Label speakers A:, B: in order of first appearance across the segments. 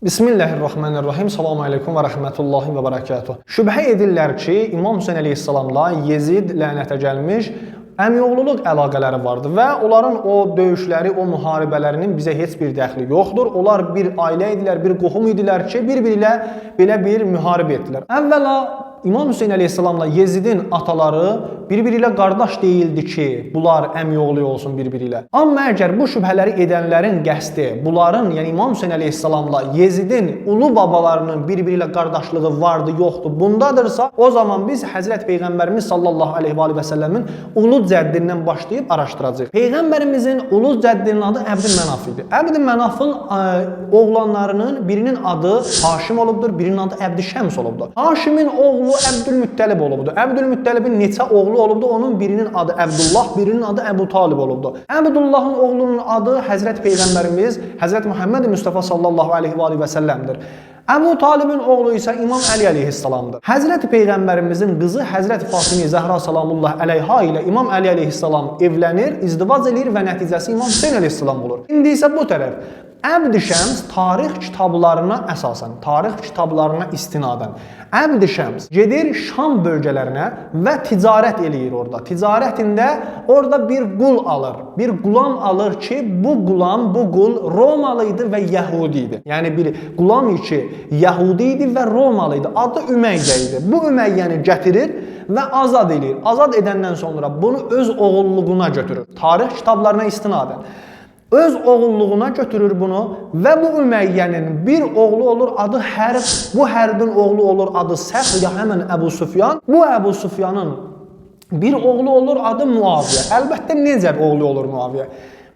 A: Bismillahirrahmanirrahim. Selamun aleyküm və rəhmətullahi və bərəkatuhu. Şübhə edirlər ki, İmam Hüseyn əleyhissalamla Yezid lənətə gəlmiş əmioğluluq əlaqələri vardı və onların o döyüşləri, o müharibələrinin bizə heç bir dəxli yoxdur. Onlar bir ailə idilər, bir qohum idilər ki, bir-biri ilə belə bir müharibə etdilər. Əvvəla İmam Hüseyn əleyhissalamla Yezidin ataları bir-biri ilə qardaş deyildi ki, bunlar əmioğlu olsun bir-biri ilə. Amma əgər bu şübhələri edənlərin qəsdi, bunların, yəni İmam Hüseyn əleyhissalamla Yezidin ulu babalarının bir-biri ilə qardaşlığı vardı, yoxdur, bundadırsa, o zaman biz Həzrət Peyğəmbərimiz sallallahu aleyhi və səlləmin ulu cəddindən başlayıb araşdıracağıq. Peyğəmbərimizin ulu cəddinin adı Əbdülmənaf idi. Əbdülmənafın oğlanlarının birinin adı Haşim olubdur, birinin adı Əbdüşəms olubdur. Haşimin oğlu Əbdülmüttəlib olubdur. Əbdülmüttəlibin neçə oğlu olubdu? Onun birinin adı Əbdullah, birinin adı Əbu Talib olubdu. Əbdullahın oğlunun adı Həzrət Peyğəmbərimiz Həzrət Muhammed Mustafa sallallahu aleyhi və səlləmdir. Əbu Talibin oğlu isə İmam Əli əleyhissalamdır. Həzrət Peyğəmbərimizin qızı Həzrət Fatimi Zəhra salamullah əleyha ilə İmam Əli əleyhissalam evlənir, izdivac edir və nəticəsi İmam Hüseyn əleyhissalam olur. İndi isə bu tərəf Əbdüşəms tarix kitablarına əsasən, tarix kitablarına istinadən Əbdüşəms gedir Şam bölgələrinə və ticarət eləyir orada. Ticarətində orada bir qul alır. Bir qulam alır ki, bu qul Romalı idi və Yəhudi idi. Yəni bir qulam ki, Yəhudi idi və Romalı idi. Adı Ümeyyə idi. Bu Ümeyyəni gətirir və azad edir. Azad edəndən sonra bunu öz oğulluğuna götürür. Tarix kitablarına istinadən. Öz oğulluğuna götürür bunu və bu Ümeyyənin bir oğlu olur adı Hərb, bu Hərbin oğlu olur adı Səxr ya həmən Əbu Süfyan. Bu Əbu Süfyanın bir oğlu olur adı Muaviyə. Əlbəttə necə oğlu olur Muaviyə?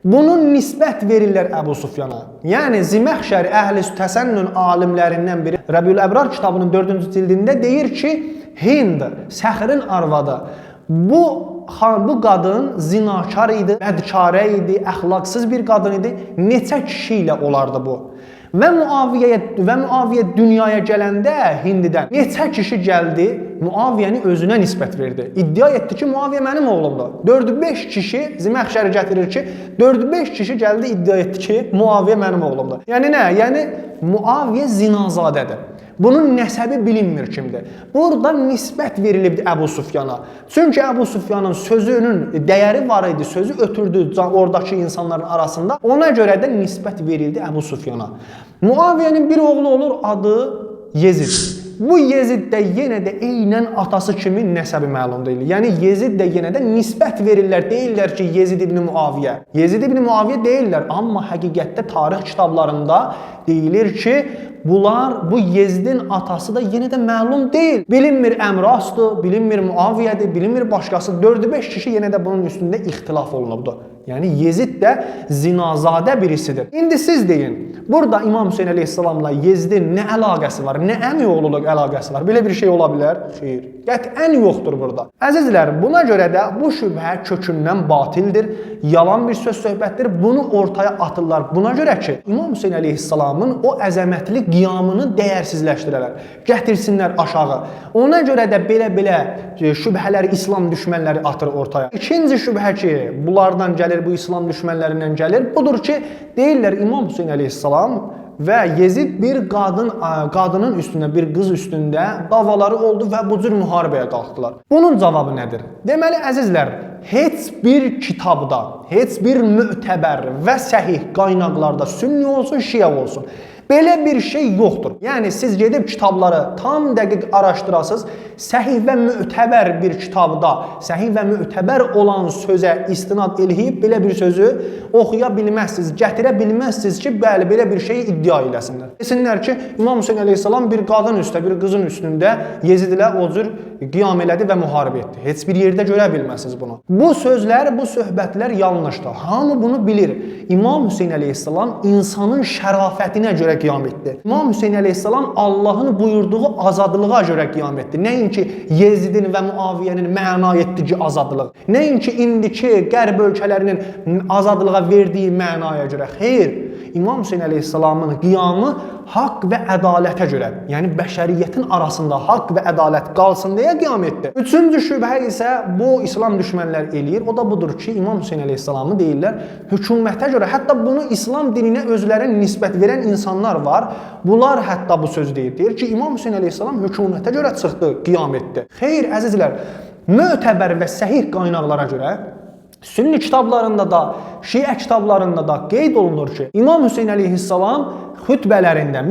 A: Bunun nisbət verirlər Əbu Süfyana. Yəni Ziməxşəri Əhl-i Təsənnün alimlərindən biri Rəbiül Əbrar kitabının 4-cü cildində deyir ki, Hind, Səxrin arvadı. Bu qadın zinakar idi, bədkarə idi, əxlaqsız bir qadın idi. Neçə kişi ilə olardı bu? Və Muaviyə dünyaya gələndə Hindidən neçə kişi gəldi, Muaviyəni özünə nisbət verdi. İddia etdi ki, Muaviyə mənim oğlumdur. 4-5 kişi, Ziməxşəri gətirir ki, 4-5 kişi gəldi, iddia etdi ki, Muaviyə mənim oğlumdur. Yəni nə? Yəni Muaviyə zinazadədir. Bunun nəsəbi bilinmir kimdir. Burada nisbət verilibdi Əbu Süfyana. Çünki Əbu Süfyanın sözünün dəyəri var idi, sözü ötürdü oradakı insanların arasında. Ona görə də nisbət verildi Əbu Süfyana. Muaviyənin bir oğlu olur, adı Yezid. Bu Yezid də yenə də eynən atası kimi nəsəbi məlum deyil. Yəni Yezid də yenə də nisbət verirlər. Deyirlər ki, Yezid ibn Muaviyə. Yezid ibn Muaviyə deyirlər, amma həqiqətdə tarix kitablarında deyilir ki, bu Yezidin atası da yenə də məlum deyil. Bilinmir Əmrasdır, bilinmir Muaviyədir, bilinmir başqası. 4-5 kişi yenə də bunun üstündə ixtilaf olunubdur. Yəni Yezid də zinazadə birisidir. İndi siz deyin, burada İmam Hüseyn əleyhissalamla Yezidin nə əlaqəsi var, nə əmioğluluq əlaqəsi var? Belə bir şey ola bilər? Xeyr. Qətiən yoxdur burada. Əzizlər, buna görə də bu şübhə kökündən batildir, yalan bir söz söhbətdir. Bunu ortaya atırlar. Buna görə ki, İmam Hüseyn əleyhissalamın o əzəmətli qiyamını dəyərsizləşdirərlər, gətirsinlər aşağı. Ona görə də belə şübhələri İslam düşmənləri atır ortaya. İkinci şübhə ki, bunlardan gəlir, bu İslam düşmənlərindən gəlir. Budur ki, deyirlər İmam Hüseyn əleyhissalam və Yezid bir qadının üstündə, bir qız üstündə davaları oldu və bu cür müharibəyə qalxdılar. Bunun cavabı nədir? Deməli, əzizlər, heç bir kitabda, heç bir mötəbər və səhih qaynaqlarda sünni olsun, şiə olsun, belə bir şey yoxdur. Yəni, siz gedib kitabları tam dəqiq araşdırasınız, səhih və mötəbər bir kitabda, səhih və mötəbər olan sözə istinad eləyib, belə bir sözü oxuya bilməzsiniz, gətirə bilməzsiniz ki, bəli, belə bir şeyi iddia eləsinlər. Desinlər ki, İmam Hüseyn əleyhissalam bir qadın üstə, bir qızın üstündə Yezid ilə o cür qiyam elədi və müharibə etdi. Heç bir yerdə görə bilməzsiniz bunu. Bu sözlər, bu söhbətlər yanlışdır. Hamı bunu bilir. İmam Hüseyn əleyhissalam insanın şərafətinə görə qiyam etdi. İmam Hüseyn əleyhissalam Allahın buyurduğu azadlığa görə qiyam etdi. Nəinki Yezidin və Muaviyənin məna etdiyi azadlıq. Nəinki indiki qərb ölkələrinin azadlığa verdiyi mənaya görə. Xeyr. İmam Hüseyn əleyhissalamın qiyamı haqq və ədalətə görə, yəni bəşəriyyətin arasında haqq və ədalət qalsın deyə qiyam etdi. Üçüncü şübhə isə bu İslam düşmənlər eləyir. O da budur ki, İmam Hüseyn əleyhissalamı deyirlər hökumətə görə, hətta bunu İslam dininə özlərinə nisbət verən insanlar var. Bunlar hətta bu söz deyir ki, İmam Hüseyn əleyhissalam hökumətə görə çıxdı, qiyam etdi. Xeyr, əzizlər, mötəbər və səhih qaynaqlara görə Sünni kitablarında da, Şiə kitablarında da qeyd olunur ki, İmam Hüseyn əleyhissalam xütbələrində,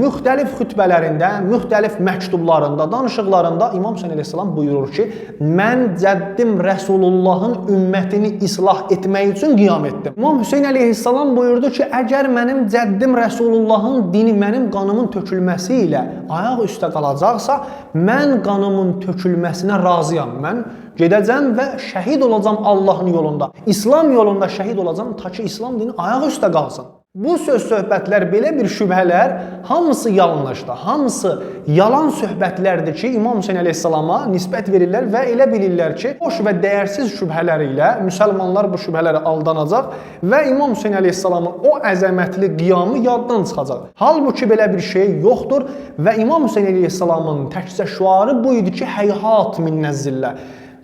A: müxtəlif məktublarında, danışıqlarında İmam Hüseyn əleyhissalam buyurur ki, mən cəddim Rəsulullahın ümmətini islah etmək üçün qiyam etdim. İmam Hüseyn əleyhissalam buyurdu ki, əgər mənim cəddim Rəsulullahın dini mənim qanımın tökülməsi ilə ayaq üstə qalacaqsa, mən qanımın tökülməsinə razıyam. Mən gedəcəm və şəhid olacam Allahın yolunda. İslam yolunda şəhid olacam ta ki, İslam dini ayaq üstə qalsın. Bu söz söhbətlər, belə bir şübhələr hamısı yanlışdır. Hamısı yalan söhbətlərdir ki, İmam Hüseyn əleyhissalama nisbət verirlər və elə bilirlər ki, boş və dəyərsiz şübhələr ilə müsəlmanlar bu şübhələrə aldanacaq və İmam Hüseyn əleyhissalamın o əzəmətli qiyamı yaddan çıxacaq. Halbuki belə bir şey yoxdur və İmam Hüseyn əleyhissalamın təkcə şüarı bu idi ki, heyhat minnəz-zillə.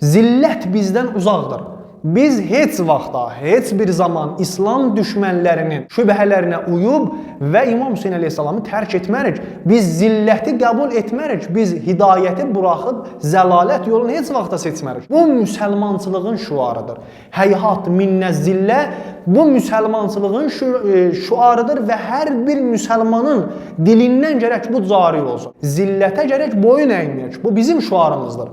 A: Zillət bizdən uzaqdır. Biz heç vaxtda, heç bir zaman İslam düşmənlərinin şübhələrinə uyub və İmam Hüseyn əleyhissalamı tərk etmərik. Biz zilləti qəbul etmərik. Biz hidayəti buraxıb zəlalət yolunu heç vaxtda seçmərik. Bu müsəlmançılığın şüarıdır. Heyhat minnəz zillə bu müsəlmançılığın şüarıdır və hər bir müsəlmanın dilindən gərək bu cari olsun. Zillətə gərək boyun əyməyək. Bu bizim şüarımızdır.